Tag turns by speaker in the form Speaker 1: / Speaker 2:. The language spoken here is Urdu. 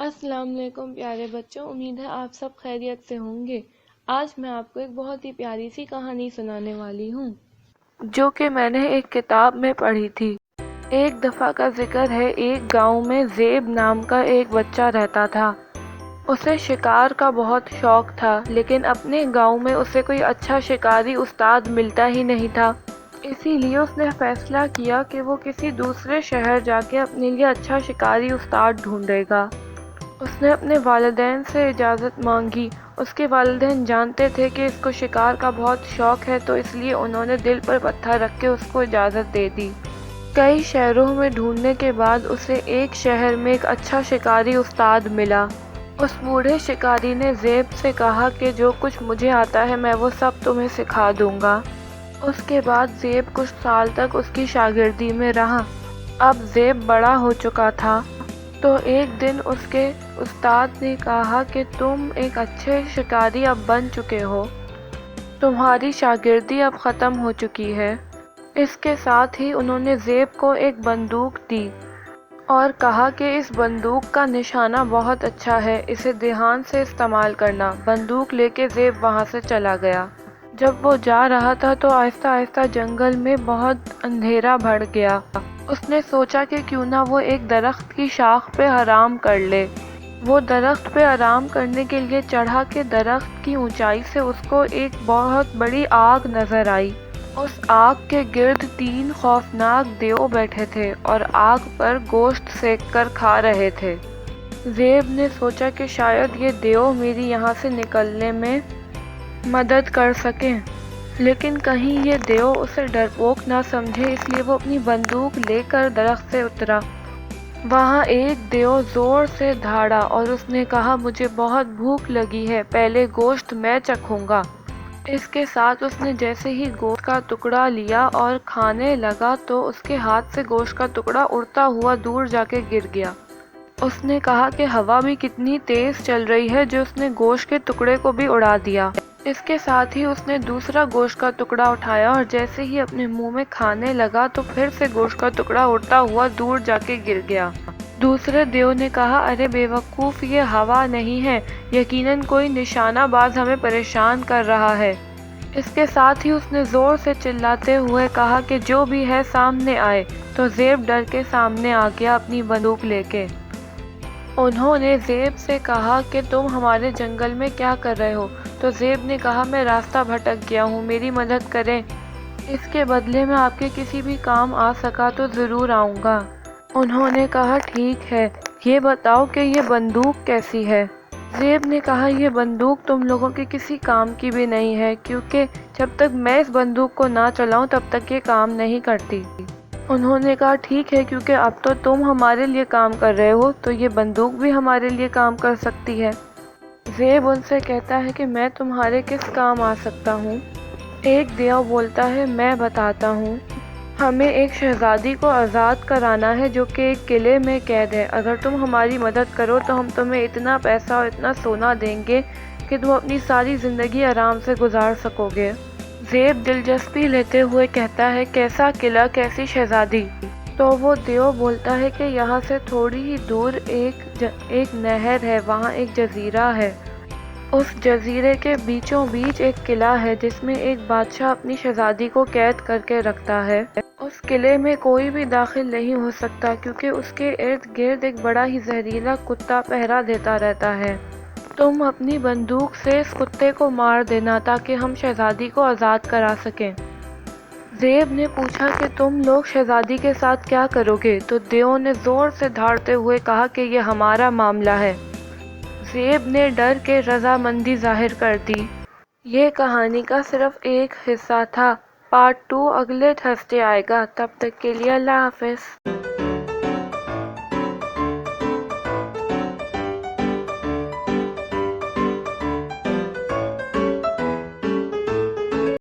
Speaker 1: السلام علیکم پیارے بچوں، امید ہے آپ سب خیریت سے ہوں گے۔ آج میں آپ کو ایک بہت ہی پیاری سی کہانی سنانے والی ہوں جو کہ میں نے ایک کتاب میں پڑھی تھی۔ ایک دفعہ کا ذکر ہے، ایک گاؤں میں زیب نام کا ایک بچہ رہتا تھا۔ اسے شکار کا بہت شوق تھا، لیکن اپنے گاؤں میں اسے کوئی اچھا شکاری استاد ملتا ہی نہیں تھا۔ اسی لیے اس نے فیصلہ کیا کہ وہ کسی دوسرے شہر جا کے اپنے لیے اچھا شکاری استاد ڈھونڈے گا۔ اس نے اپنے والدین سے اجازت مانگی۔ اس کے والدین جانتے تھے کہ اس کو شکار کا بہت شوق ہے، تو اس لیے انہوں نے دل پر پتھر رکھ کے اس کو اجازت دے دی۔ کئی شہروں میں ڈھونڈنے کے بعد اسے ایک شہر میں ایک اچھا شکاری استاد ملا۔ اس بوڑھے شکاری نے زیب سے کہا کہ جو کچھ مجھے آتا ہے میں وہ سب تمہیں سکھا دوں گا۔ اس کے بعد زیب کچھ سال تک اس کی شاگردی میں رہا۔ اب زیب بڑا ہو چکا تھا، تو ایک دن اس کے استاد نے کہا کہ تم ایک اچھے شکاری اب بن چکے ہو، تمہاری شاگردی اب ختم ہو چکی ہے۔ اس کے ساتھ ہی انہوں نے زیب کو ایک بندوق دی اور کہا کہ اس بندوق کا نشانہ بہت اچھا ہے، اسے دھیان سے استعمال کرنا۔ بندوق لے کے زیب وہاں سے چلا گیا۔ جب وہ جا رہا تھا تو آہستہ آہستہ جنگل میں بہت اندھیرا بڑھ گیا۔ اس نے سوچا کہ کیوں نہ وہ ایک درخت کی شاخ پہ آرام کر لے۔ وہ درخت پہ آرام کرنے کے لیے چڑھا کہ درخت کی اونچائی سے اس کو ایک بہت بڑی آگ نظر آئی۔ اس آگ کے گرد 3 خوفناک دیو بیٹھے تھے اور آگ پر گوشت سینک کر کھا رہے تھے۔ زیب نے سوچا کہ شاید یہ دیو میری یہاں سے نکلنے میں مدد کر سکیں، لیکن کہیں یہ دیو اسے ڈرپوک نہ سمجھے، اس لیے وہ اپنی بندوق لے کر درخت سے اترا۔ وہاں ایک دیو زور سے دھاڑا اور اس نے کہا مجھے بہت بھوک لگی ہے، پہلے گوشت میں چکھوں گا۔ اس کے ساتھ اس نے جیسے ہی گوشت کا ٹکڑا لیا اور کھانے لگا تو اس کے ہاتھ سے گوشت کا ٹکڑا اڑتا ہوا دور جا کے گر گیا۔ اس نے کہا کہ ہوا بھی کتنی تیز چل رہی ہے جو اس نے گوشت کے ٹکڑے کو بھی اڑا دیا۔ اس کے ساتھ ہی اس نے دوسرا گوشت کا ٹکڑا اٹھایا اور جیسے ہی اپنے منہ میں کھانے لگا تو پھر سے گوشت کا ٹکڑا اڑتا ہوا دور جا کے گر گیا۔ دوسرے دیو نے کہا ارے بے وقوف، یہ ہوا نہیں ہے، یقیناً کوئی نشانہ باز ہمیں پریشان کر رہا ہے۔ اس کے ساتھ ہی اس نے زور سے چلاتے ہوئے کہا کہ جو بھی ہے سامنے آئے، تو زیب ڈر کے سامنے آ گیا اپنی بندوق لے کے۔ انہوں نے زیب سے کہا کہ تم ہمارے جنگل میں کیا کر رہے ہو؟ تو زیب نے کہا میں راستہ بھٹک گیا ہوں، میری مدد کریں، اس کے بدلے میں آپ کے کسی بھی کام آ سکا تو ضرور آؤں گا۔ انہوں نے کہا ٹھیک ہے، یہ بتاؤ کہ یہ بندوق کیسی ہے؟ زیب نے کہا یہ بندوق تم لوگوں کے کسی کام کی بھی نہیں ہے، کیونکہ جب تک میں اس بندوق کو نہ چلاؤں تب تک یہ کام نہیں کرتی۔ انہوں نے کہا ٹھیک ہے، کیونکہ اب تو تم ہمارے لیے کام کر رہے ہو تو یہ بندوق بھی ہمارے لیے کام کر سکتی ہے۔ زیب ان سے کہتا ہے کہ میں تمہارے کس کام آ سکتا ہوں؟ ایک دیو بولتا ہے میں بتاتا ہوں، ہمیں ایک شہزادی کو آزاد کرانا ہے جو کہ ایک قلعے میں قید ہے۔ اگر تم ہماری مدد کرو تو ہم تمہیں اتنا پیسہ اور اتنا سونا دیں گے کہ تم اپنی ساری زندگی آرام سے گزار سکو گے۔ زیب دلچسپی لیتے ہوئے کہتا ہے کیسا قلعہ، کیسی شہزادی؟ تو وہ دیو بولتا ہے کہ یہاں سے تھوڑی ہی دور ایک نہر ہے، وہاں ایک جزیرہ ہے۔ اس جزیرے کے بیچوں بیچ ایک قلعہ ہے جس میں ایک بادشاہ اپنی شہزادی کو قید کر کے رکھتا ہے۔ اس قلعے میں کوئی بھی داخل نہیں ہو سکتا کیونکہ اس کے ارد گرد ایک بڑا ہی زہریلا کتا پہرا دیتا رہتا ہے۔ تم اپنی بندوق سے اس کتے کو مار دینا تاکہ ہم شہزادی کو آزاد کرا سکیں۔ زیب نے پوچھا کہ تم لوگ شہزادی کے ساتھ کیا کرو گے؟ تو دیو نے زور سے دھاڑتے ہوئے کہا کہ یہ ہمارا معاملہ ہے۔ زیب نے ڈر کے رضامندی ظاہر کر دی۔ یہ کہانی کا صرف ایک حصہ تھا۔ پارٹ 2 اگلے تھرسڈے آئے گا، تب تک کے لیے اللہ حافظ۔